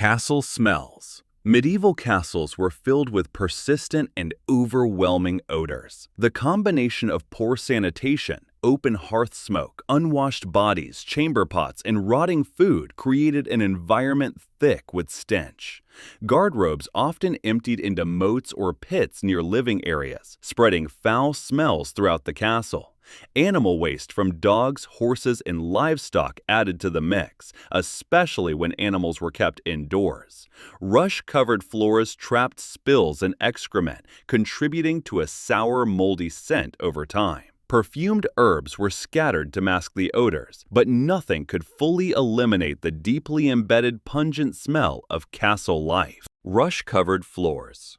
Castle smells. Medieval castles were filled with persistent and overwhelming odors. The combination of poor sanitation, open hearth smoke, unwashed bodies, chamber pots, and rotting food created an environment thick with stench. Guardrobes often emptied into moats or pits near living areas, spreading foul smells throughout the castle. Animal waste from dogs, horses, and livestock added to the mix, especially when animals were kept indoors. Rush-covered floors trapped spills and excrement, contributing to a sour, moldy scent over time. Perfumed herbs were scattered to mask the odors, but nothing could fully eliminate the deeply embedded pungent smell of castle life. Rush-covered floors.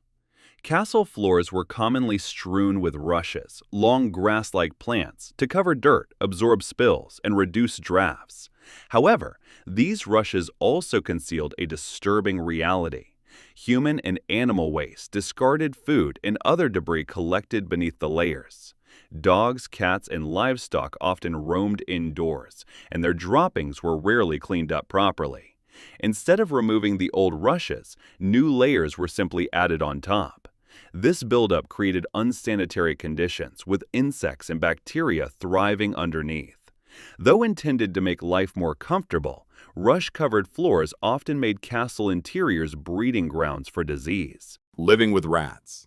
Castle floors were commonly strewn with rushes, long grass-like plants, to cover dirt, absorb spills, and reduce drafts. However, these rushes also concealed a disturbing reality. Human and animal waste, discarded food, and other debris collected beneath the layers. Dogs, cats, and livestock often roamed indoors, and their droppings were rarely cleaned up properly. Instead of removing the old rushes, new layers were simply added on top. This buildup created unsanitary conditions, with insects and bacteria thriving underneath. Though intended to make life more comfortable, rush-covered floors often made castle interiors breeding grounds for disease. Living with rats.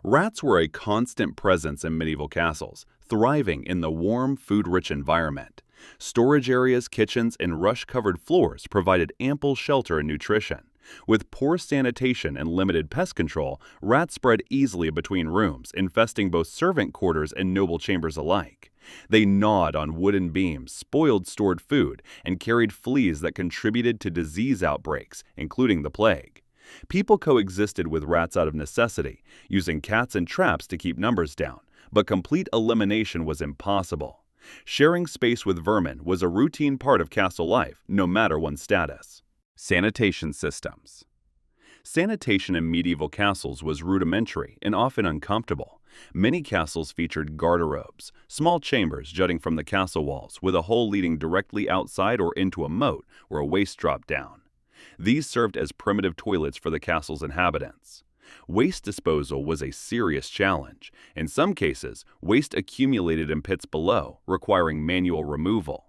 Rats were a constant presence in medieval castles, thriving in the warm, food-rich environment. Storage areas, kitchens, and rush-covered floors provided ample shelter and nutrition. With poor sanitation and limited pest control, rats spread easily between rooms, infesting both servant quarters and noble chambers alike. They gnawed on wooden beams, spoiled stored food, and carried fleas that contributed to disease outbreaks, including the plague. People coexisted with rats out of necessity, using cats and traps to keep numbers down, but complete elimination was impossible. Sharing space with vermin was a routine part of castle life, no matter one's status. Sanitation systems. Sanitation in medieval castles was rudimentary and often uncomfortable. Many castles featured garderobes, small chambers jutting from the castle walls with a hole leading directly outside or into a moat where a waste dropped down. These served as primitive toilets for the castle's inhabitants. Waste disposal was a serious challenge. In some cases, waste accumulated in pits below, requiring manual removal.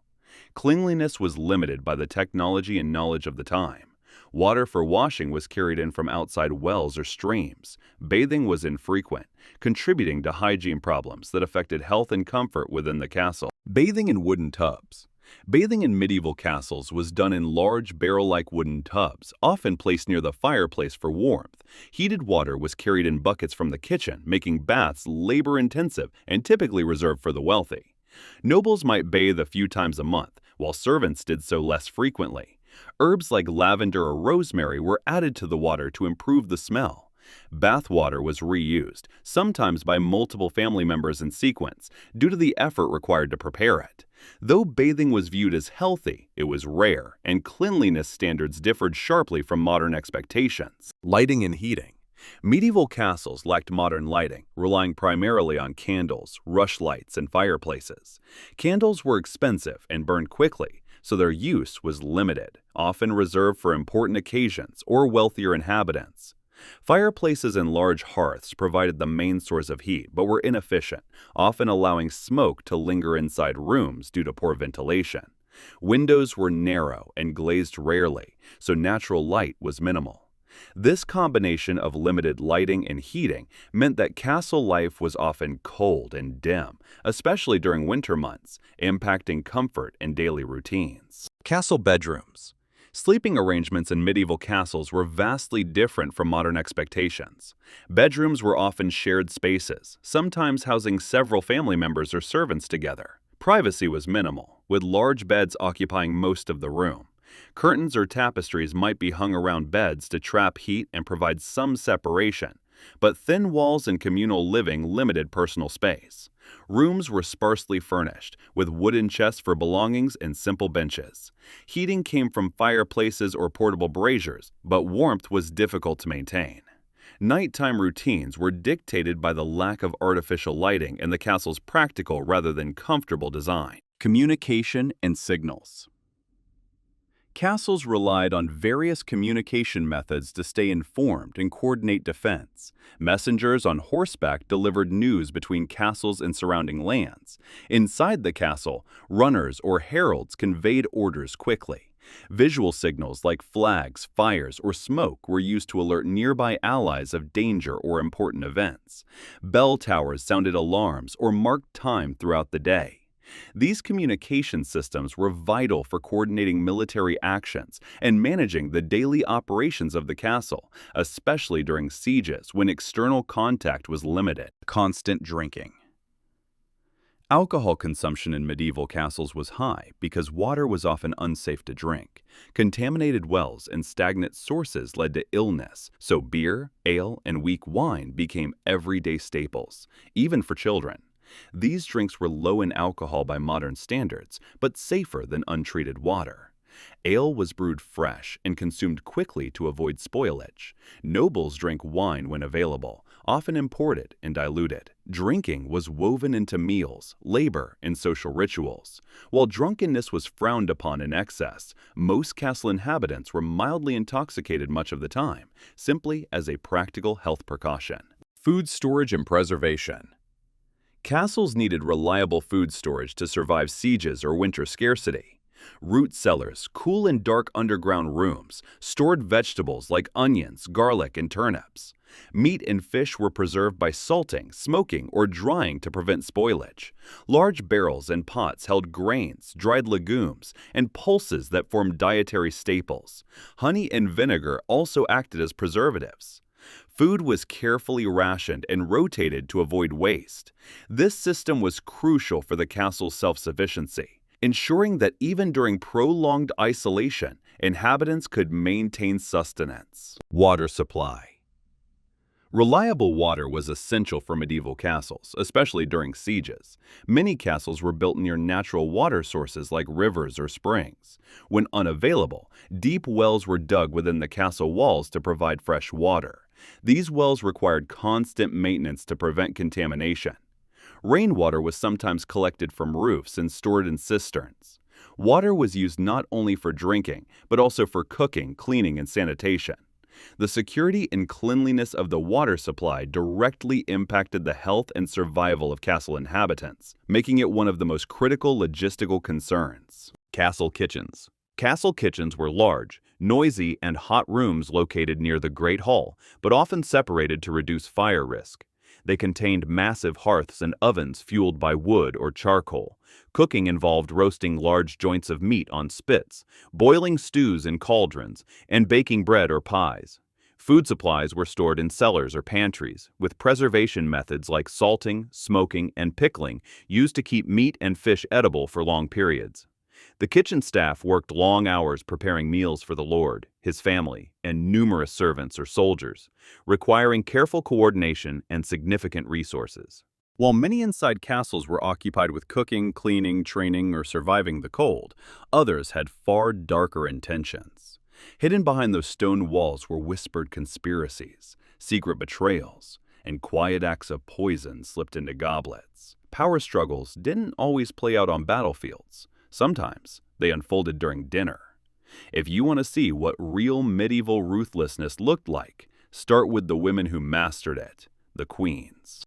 Cleanliness was limited by the technology and knowledge of the time. Water for washing was carried in from outside wells or streams. Bathing was infrequent, contributing to hygiene problems that affected health and comfort within the castle. Bathing in wooden tubs. Bathing in medieval castles was done in large barrel-like wooden tubs, often placed near the fireplace for warmth. Heated water was carried in buckets from the kitchen, making baths labor-intensive and typically reserved for the wealthy. Nobles might bathe a few times a month, while servants did so less frequently. Herbs like lavender or rosemary were added to the water to improve the smell. Bath water was reused, sometimes by multiple family members in sequence, due to the effort required to prepare it. Though bathing was viewed as healthy, it was rare, and cleanliness standards differed sharply from modern expectations. Lighting and heating. Medieval castles lacked modern lighting, relying primarily on candles, rushlights, and fireplaces. Candles were expensive and burned quickly, so their use was limited, often reserved for important occasions or wealthier inhabitants. Fireplaces and large hearths provided the main source of heat but were inefficient, often allowing smoke to linger inside rooms due to poor ventilation. Windows were narrow and glazed rarely, so natural light was minimal. This combination of limited lighting and heating meant that castle life was often cold and dim, especially during winter months, impacting comfort and daily routines. Castle bedrooms. Sleeping arrangements in medieval castles were vastly different from modern expectations. Bedrooms were often shared spaces, sometimes housing several family members or servants together. Privacy was minimal, with large beds occupying most of the room. Curtains or tapestries might be hung around beds to trap heat and provide some separation, but thin walls and communal living limited personal space. Rooms were sparsely furnished, with wooden chests for belongings and simple benches. Heating came from fireplaces or portable braziers, but warmth was difficult to maintain. Nighttime routines were dictated by the lack of artificial lighting and the castle's practical rather than comfortable design. Communication and signals. Castles relied on various communication methods to stay informed and coordinate defense. Messengers on horseback delivered news between castles and surrounding lands. Inside the castle, runners or heralds conveyed orders quickly. Visual signals like flags, fires, or smoke were used to alert nearby allies of danger or important events. Bell towers sounded alarms or marked time throughout the day. These communication systems were vital for coordinating military actions and managing the daily operations of the castle, especially during sieges when external contact was limited. Constant drinking. Alcohol consumption in medieval castles was high because water was often unsafe to drink. Contaminated wells and stagnant sources led to illness, so beer, ale, and weak wine became everyday staples, even for children. These drinks were low in alcohol by modern standards, but safer than untreated water. Ale was brewed fresh and consumed quickly to avoid spoilage. Nobles drank wine when available, often imported and diluted. Drinking was woven into meals, labor, and social rituals. While drunkenness was frowned upon in excess, most castle inhabitants were mildly intoxicated much of the time, simply as a practical health precaution. Food storage and preservation. Castles needed reliable food storage to survive sieges or winter scarcity. Root cellars, cool and dark underground rooms, stored vegetables like onions, garlic, and turnips. Meat and fish were preserved by salting, smoking, or drying to prevent spoilage. Large barrels and pots held grains, dried legumes, and pulses that formed dietary staples. Honey and vinegar also acted as preservatives. Food was carefully rationed and rotated to avoid waste. This system was crucial for the castle's self-sufficiency, ensuring that even during prolonged isolation, inhabitants could maintain sustenance. Water supply. Reliable water was essential for medieval castles, especially during sieges. Many castles were built near natural water sources like rivers or springs. When unavailable, deep wells were dug within the castle walls to provide fresh water. These wells required constant maintenance to prevent contamination. Rainwater was sometimes collected from roofs and stored in cisterns. Water was used not only for drinking, but also for cooking, cleaning, and sanitation. The security and cleanliness of the water supply directly impacted the health and survival of castle inhabitants, making it one of the most critical logistical concerns. Castle kitchens. Castle kitchens were large, noisy, and hot rooms located near the Great Hall, but often separated to reduce fire risk. They contained massive hearths and ovens fueled by wood or charcoal. Cooking involved roasting large joints of meat on spits, boiling stews in cauldrons, and baking bread or pies. Food supplies were stored in cellars or pantries, with preservation methods like salting, smoking, and pickling used to keep meat and fish edible for long periods. The kitchen staff worked long hours preparing meals for the lord, his family, and numerous servants or soldiers, requiring careful coordination and significant resources. While many inside castles were occupied with cooking, cleaning, training, or surviving the cold, others had far darker intentions. Hidden behind those stone walls were whispered conspiracies, secret betrayals, and quiet acts of poison slipped into goblets. Power struggles didn't always play out on battlefields. Sometimes they unfolded during dinner. If you want to see what real medieval ruthlessness looked like, start with the women who mastered it, the queens.